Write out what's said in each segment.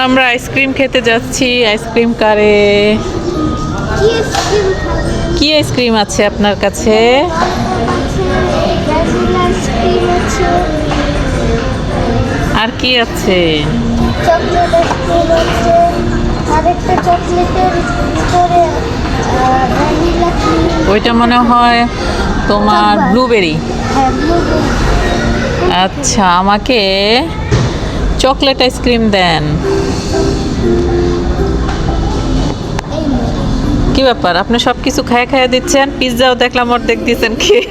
আমরা আইসক্রিম খেতে যাচ্ছি। আইসক্রিম কারে? কি আইসক্রিম আছে আপনার কাছে? আর কি আছে? ওইটা মনে হয় তোমার ব্লুবেরি। আচ্ছা, আমাকে চকলেট আইসক্রিম দেন। কি ব্যাপার, আপনি সব কিছু খায় খায় দিচ্ছেন? পিৎজাও দেখলাম অর্ধেক দিচ্ছেন খেয়ে,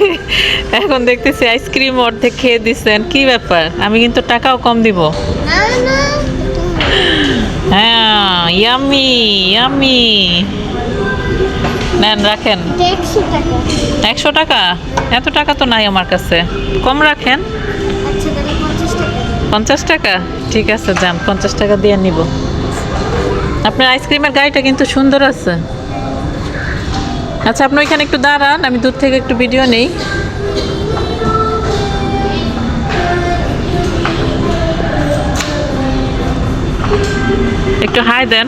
এখন দেখতেছি আইসক্রিম অর্ধেক খেয়ে দিচ্ছেন। কি ব্যাপার? আমি কিন্তু টাকাও কম দিব। হ্যাঁ, ইয়াম্মি ইয়াম্মি। নেন, রাখেন। 100 টাকা? এত টাকা তো নাই আমার কাছে, কম রাখেন। 50 টাকা? ঠিক আছে, যান, 50 টাকা দিয়ে নিব। আপনার আইসক্রিমের গাড়িটা কিন্তু সুন্দর আছে। আচ্ছা, আপনি ওইখানে একটু দাঁড়ান, আমি দূর থেকে একটু ভিডিও নেই। একটু হাই দেন।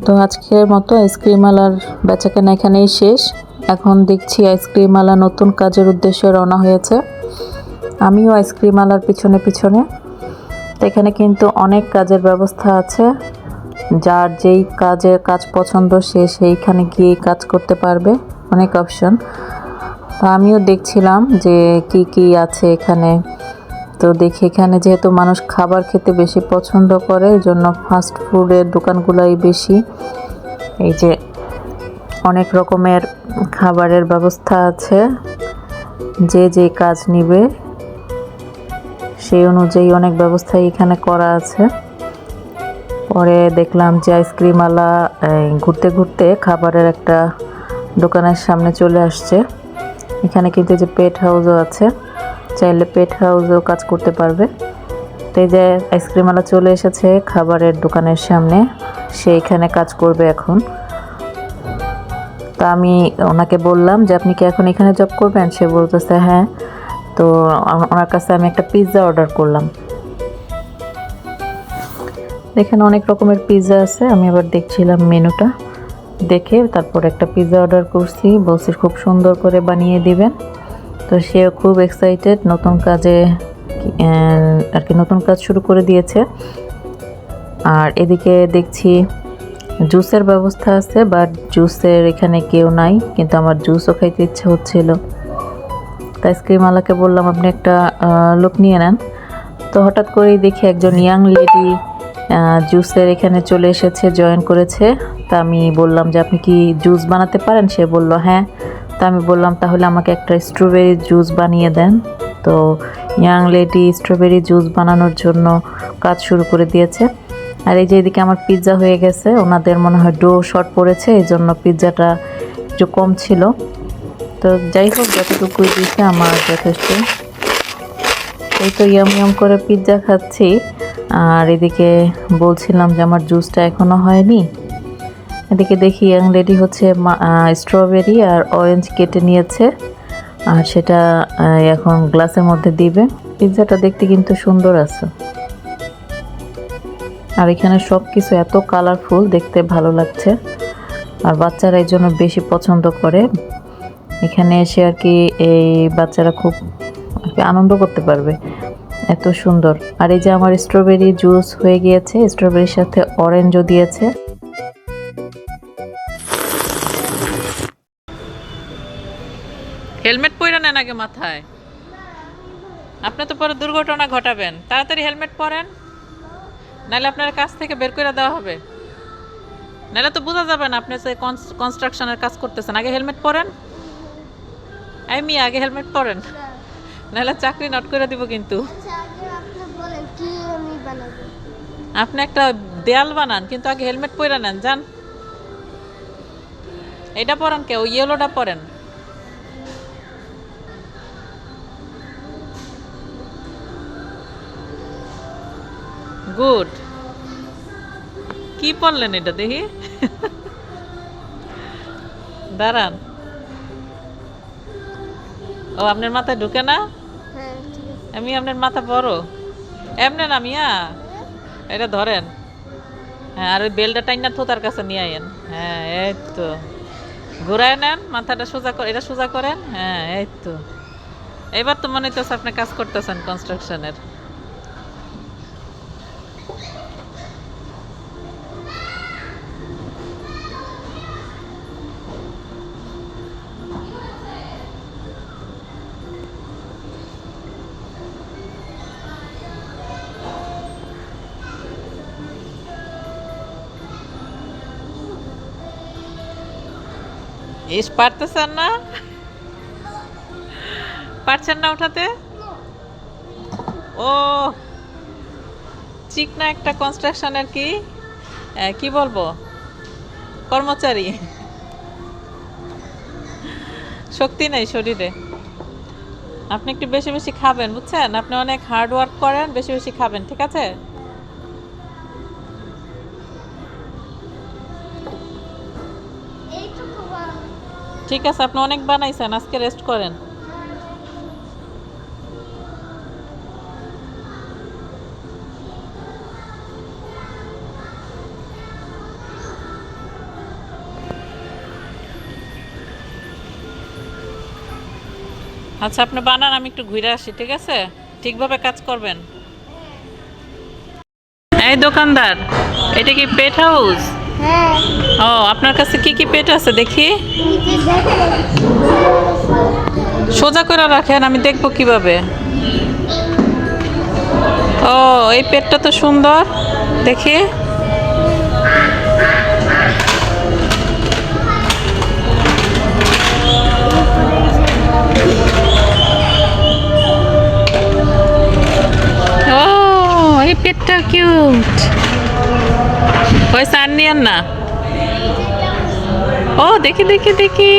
তো আজকের মতো আইসক্রিমওয়ালার বেচাকেনা এখানেই শেষ। এখন দেখছি আইসক্রিমওয়ালা নতুন কাজের উদ্দেশ্যে রওনা হয়েছে, আমিও আইসক্রিমওয়ালার পিছনে পিছনে। এখানে কিন্তু অনেক কাজের ব্যবস্থা আছে, যার যেই কাজ পছন্দ সে সেইখানে গিয়ে কাজ করতে পারবে, অনেক অপশন। তো আমিও দেখছিলাম যে কি কি আছে এখানে। তো দেখি এখানে যেহেতু মানুষ খাবার খেতে বেশি পছন্দ করে, এই জন্য ফাস্ট ফুডের দোকানগুলোই বেশি। এই যে অনেক রকমের খাবারের ব্যবস্থা আছে, যে যে কাজ নিবে সেই অনুযায়ী অনেক ব্যবস্থাই এখানে করা আছে। পরে দেখলাম যে আইসক্রিমওয়ালা ঘুরতে ঘুরতে খাবারের একটা দোকানের সামনে চলে আসছে। এখানে কিন্তু যে পেট হাউসও আছে, চাইলে পেট হাউসেও কাজ করতে পারবে। তো এই যে আইসক্রিমওয়ালা চলে এসেছে খাবারের দোকানের সামনে, সে এখানে কাজ করবে এখন। তা আমি ওনাকে বললাম যে আপনি কি এখন এখানে জব করবেন? সে বলতেছে হ্যাঁ। তো ওনার কাছে আমি একটা পিৎজা অর্ডার করলাম। এখানে অনেক রকমের পিৎজা আছে, আমি আবার দেখছিলাম মেনুটা দেখে তারপর একটা পিৎজা অর্ডার করছি। বলছি খুব সুন্দর করে বানিয়ে দিবেন। তো সেও খুব এক্সাইটেড, নতুন কাজে আর কি নতুন কাজ শুরু করে দিয়েছে। আর এদিকে দেখছি জুসের ব্যবস্থা আছে, বাট জুসের এখানে কেউ নাই, কিন্তু আমার জুসও খাইতে ইচ্ছে হচ্ছিল। তো আইসক্রিমওয়ালাকে বললাম আপনি একটা লোক নিয়ে নেন। তো হঠাৎ করেই দেখি একজন ইয়াং লেডি জুসের এখানে চলে এসেছে, জয়েন করেছে। তা আমি বললাম যে আপনি কি জুস বানাতে পারেন? সে বলল হ্যাঁ। তা আমি বললাম তাহলে আমাকে একটা স্ট্রবেরি জুস বানিয়ে দেন। তো ইয়াং লেডি স্ট্রবেরি জুস বানানোর জন্য কাজ শুরু করে দিয়েছে। আর এই যে এদিকে আমার পিৎজা হয়ে গেছে, ওনাদের মনে হয় ডো শর্ট পড়েছে, এই জন্য পিৎজাটা একটু কম ছিল। তো যাই হোক, যতটুকুই দিয়েছে আমার যথেষ্ট। এই তো ইয়াম ইয়াম করে পিৎজা খাচ্ছি, আর এদিকে বলছিলাম যে আমার জুসটা এখনও হয়নি। এদিকে দেখি ইয়াং লেডি হচ্ছে স্ট্রবেরি আর অরেঞ্জ কেটে নিয়েছে, আর সেটা এখন গ্লাসের মধ্যে দিবে। পিৎজাটা দেখতে কিন্তু সুন্দর আছে, আর এখানে সব কিছু এত কালারফুল, দেখতে ভালো লাগছে। আর বাচ্চারা এই জন্য বেশি পছন্দ করে এখানে এসে আর কি। এই বাচ্চারা খুব আর কি আনন্দ করতে পারবে, এত সুন্দর। আর এই যে আমার স্ট্রবেরি জুস হয়ে গিয়েছে, স্ট্রবেরির সাথে অরেঞ্জও দিয়েছে। হেলমেট পরে নেন আগে মাথায়, আপনি তো পরে দুর্ঘটনা ঘটাবেন। তাড়াতাড়ি হেলমেট পরেন, নাহলে আপনার কাছ থেকে বের করে দেওয়া হবে। নাহলে তো বোঝা যাবে না আপনি যে কনস্ট্রাকশনের কাজ করতেছেন। আগে হেলমেট পরেন। আমি আগে হেলমেট পরেন, নাহলে চাকরি নট করে দিব কিন্তু। আপনি একটা দেয়াল বানান, কিন্তু আগে হেলমেট পরে নেন। যান, এটা পরেন, কেউ ইয়েলোটা পরেন। গুড। কি পড়লেন এটা দেখি? দাঁড়ান, ও আপনার মাথায় ঢুকে না? আমি আপনার মাথা বড়। এমনে না মিয়া, এটা ধরেন। হ্যাঁ, আর ওই বেলটা টাইনা তো তার কাছে নিয়ে আইয়েন। হ্যাঁ, এই তো। ঘুরায় নেন, মাথাটা সোজা করে, এটা সোজা করেন। হ্যাঁ, এই তো। এবার তো মনে হইতেছে আপনি কাজ করতেছেন কনস্ট্রাকশনের। ইস, পারতেছেন না? পারছেন না উঠাতে? ও, চিকনা একটা কনস্ট্রাকশনের কি কি বলবো, কর্মচারী। শক্তি নেই শরীরে। আপনি একটু বেশি বেশি খাবেন, বুঝছেন? আপনি অনেক হার্ড ওয়ার্ক করেন, বেশি বেশি খাবেন, ঠিক আছে? ঠিক আছে, আপনি অনেক বানাইছেন, আজকে রেস্ট করেন। আচ্ছা, আপনি বানান, আমি একটু ঘুরে আসি, ঠিক আছে? ঠিকভাবে কাজ করবেন। এই দোকানদার, এটা কি পেট হাউস? হ্যাঁ, ও, আপনার কাছে কি কি পেট আছে দেখি? নিচে দেখেন। সোজা করে রাখেন, আমি দেখবো কিভাবে। ও, এই পেটটা তো সুন্দর, দেখি। ও, এই পেটটা কিউট। পয়সা আর নিয়েন না। ও, দেখি দেখি দেখি,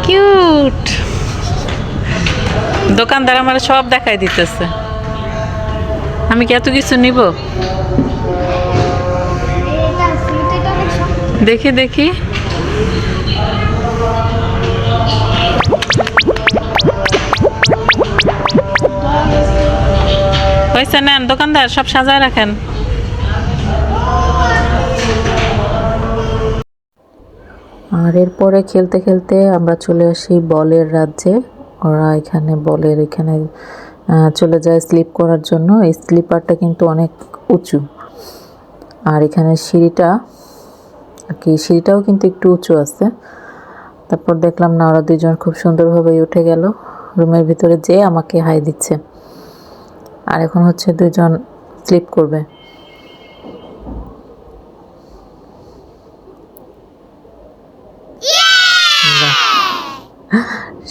কিউট। দোকানদার আমার সব দেখাই দিতেছে, আমি কি এত কিছু নিব? এটা সুইট, এটা অনেক শক্ত। দেখি দেখি। পয়সা নেন দোকানদার, সব সাজায় রাখেন। আর এরপরে খেলতে খেলতে আমরা চলে আসি বলের রাজ্যে। ওরা এখানে বলের এখানে চলে যায় স্লিপ করার জন্য। এই স্লিপারটা কিন্তু অনেক উঁচু, আর এখানে সিঁড়িটা সিঁড়িটাও কিন্তু একটু উঁচু আছে। তারপর দেখলাম না, ওরা দুজন খুব সুন্দরভাবে উঠে গেল রুমের ভিতরে, যেয়ে আমাকে হাই দিচ্ছে। আর এখন হচ্ছে দুজন স্লিপ করবে।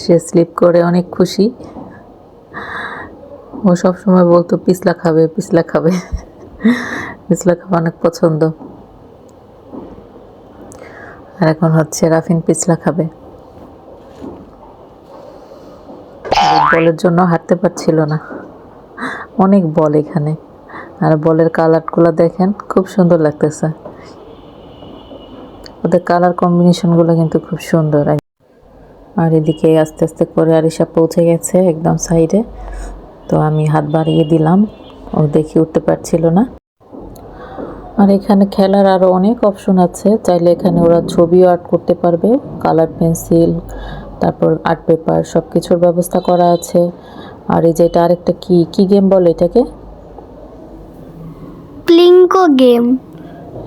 সে স্লিপ করে অনেক খুশি। ও সব সময় বলতো পিছলা খাবে, পিছলা খাবে। পিছলা খাওয়া অনেক পছন্দ। আর এখন হচ্ছে রাফিন পিছলা খাবে। বলের জন্য হাঁটতে পারছিল না, অনেক বল এখানে। আর বলের কালারগুলো দেখেন, খুব সুন্দর লাগতেছে। ওদের কালার কম্বিনেশনগুলো কিন্তু খুব সুন্দর। আর এদিকে আস্তে আস্তে করে আরিশা পৌঁছে গেছে একদম সাইডে। তো আমি হাত বাড়িয়ে দিলাম, ও দেখি উঠতে পারছিল না। আর এখানে খেলার আরও অনেক অপশন আছে, চাইলে এখানে ওরা ছবিও আর্ট করতে পারবে, কালার পেন্সিল, তারপর আর্ট পেপার, সব কিছুর ব্যবস্থা করা আছে। আর এই যে এটা আরেকটা কি কি গেম বলে এটাকে? প্লিঙ্কো গেম।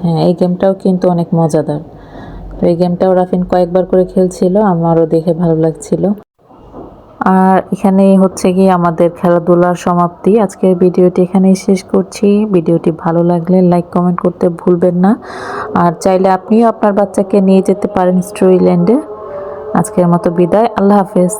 হ্যাঁ, এই গেমটাও কিন্তু অনেক মজাদার। তো এই গেমটাও রাফিন কয়েকবার করে খেলছিল, আমারও দেখে ভালো লাগছিল। আর এখানেই হচ্ছে গিয়ে আমাদের খেলাধুলার সমাপ্তি। আজকের ভিডিওটি এখানেই শেষ করছি। ভিডিওটি ভালো লাগলে লাইক কমেন্ট করতে ভুলবেন না। আর চাইলে আপনিও আপনার বাচ্চাকে নিয়ে যেতে পারেন স্টোরিল্যান্ডে। আজকের মতো বিদায়, আল্লাহ হাফেজ।